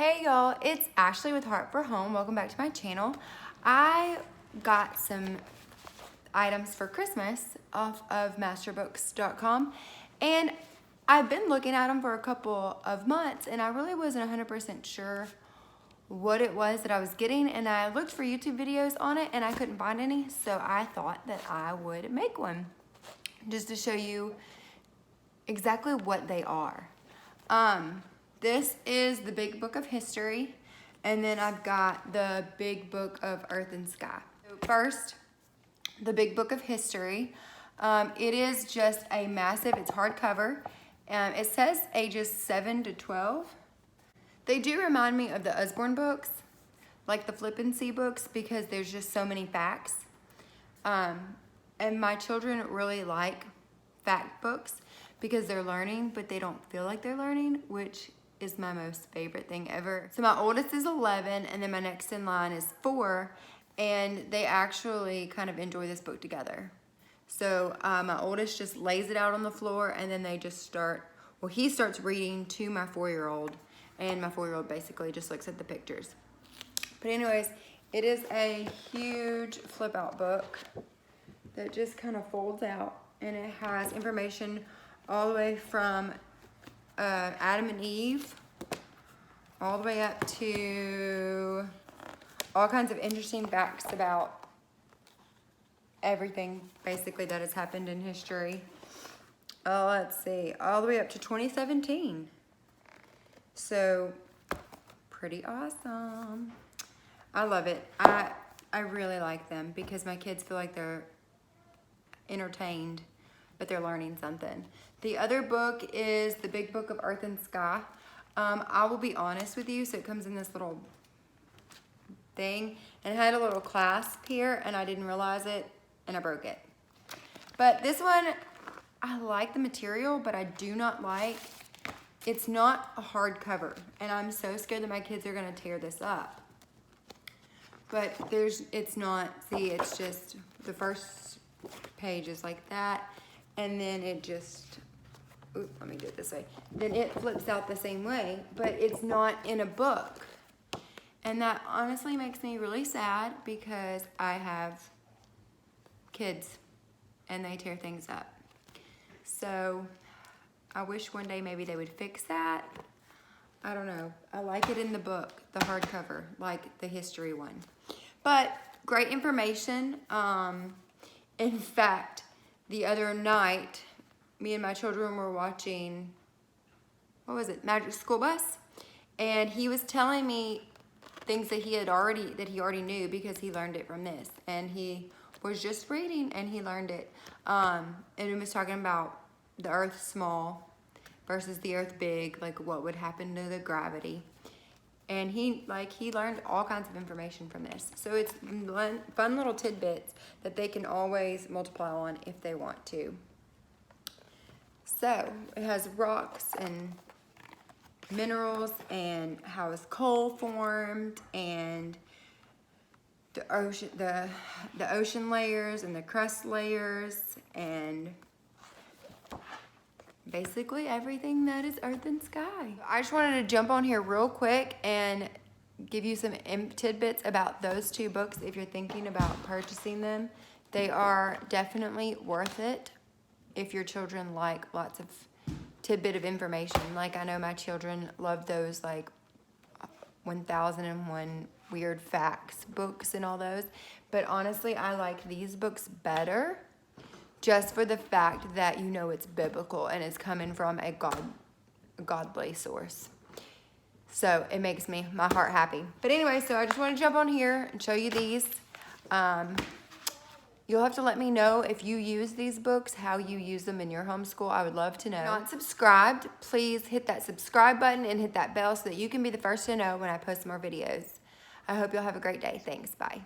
Hey y'all, it's Ashley with Heart for Home. Welcome back to my channel. I got some items for Christmas off of Masterbooks.com, and I've been looking at them for a couple of months, and I really wasn't 100% sure what it was that I was getting, and I looked for YouTube videos on it and I couldn't find any, so I thought that I would make one just to show you exactly what they are. This is the Big Book of History, and then I've got the Big Book of Earth and Sky. So first, the Big Book of History. It is just a massive, it's hardcover. It says ages 7 to 12. They do remind me of the Usborne books, like the Flippancy books, because there's just so many facts. And my children really like fact books because they're learning, but they don't feel like they're learning, which is my most favorite thing ever. So my oldest is 11, and then my next in line is 4, and they actually kind of enjoy this book together. So my oldest just lays it out on the floor, and then they just start, well, he starts reading to my 4-year-old, and my 4-year-old basically just looks at the pictures. But anyways, it is a huge flip out book that just kind of folds out, and it has information all the way from Adam and Eve all the way up to all kinds of interesting facts about everything basically that has happened in history. Let's see, all the way up to 2017. So pretty awesome. I love it. I really like them because my kids feel like they're entertained, but they're learning something. The other book is the Big Book of Earth and Sky. I will be honest with you, so it comes in this little thing, and it had a little clasp here, and I didn't realize it, and I broke it. But this one, I like the material, but I do not like, it's not a hardcover, and I'm so scared that my kids are gonna tear this up. But it's not, see, it's just, the first page is like that, and then it just, oops, let me do it this way. Then it flips out the same way, but it's not in a book. And that honestly makes me really sad because I have kids and they tear things up. So I wish one day maybe they would fix that. I don't know. I like it in the book, the hardcover, like the history one. But great information. In fact, the other night, me and my children were watching, what was it, Magic School Bus? And he was telling me things that he already knew because he learned it from this. And he was just reading and he learned it. And he was talking about the earth small versus the earth big, like what would happen to the gravity. And he learned all kinds of information from this. So it's fun little tidbits that they can always multiply on if they want to. So it has rocks and minerals and how is coal formed and the ocean layers and the crust layers and basically everything that is earth and sky. I just wanted to jump on here real quick and give you some tidbits about those two books if you're thinking about purchasing them. They are definitely worth it if your children like lots of tidbit of information. Like I know my children love those like 1001 weird facts books and all those. But honestly, I like these books better just for the fact that you know it's biblical and it's coming from a godly source. So it makes my heart happy. But anyway, so I just want to jump on here and show you these. You'll have to let me know if you use these books, how you use them in your homeschool. I would love to know. If you're not subscribed, please hit that subscribe button and hit that bell so that you can be the first to know when I post more videos. I hope you'll have a great day. Thanks. Bye.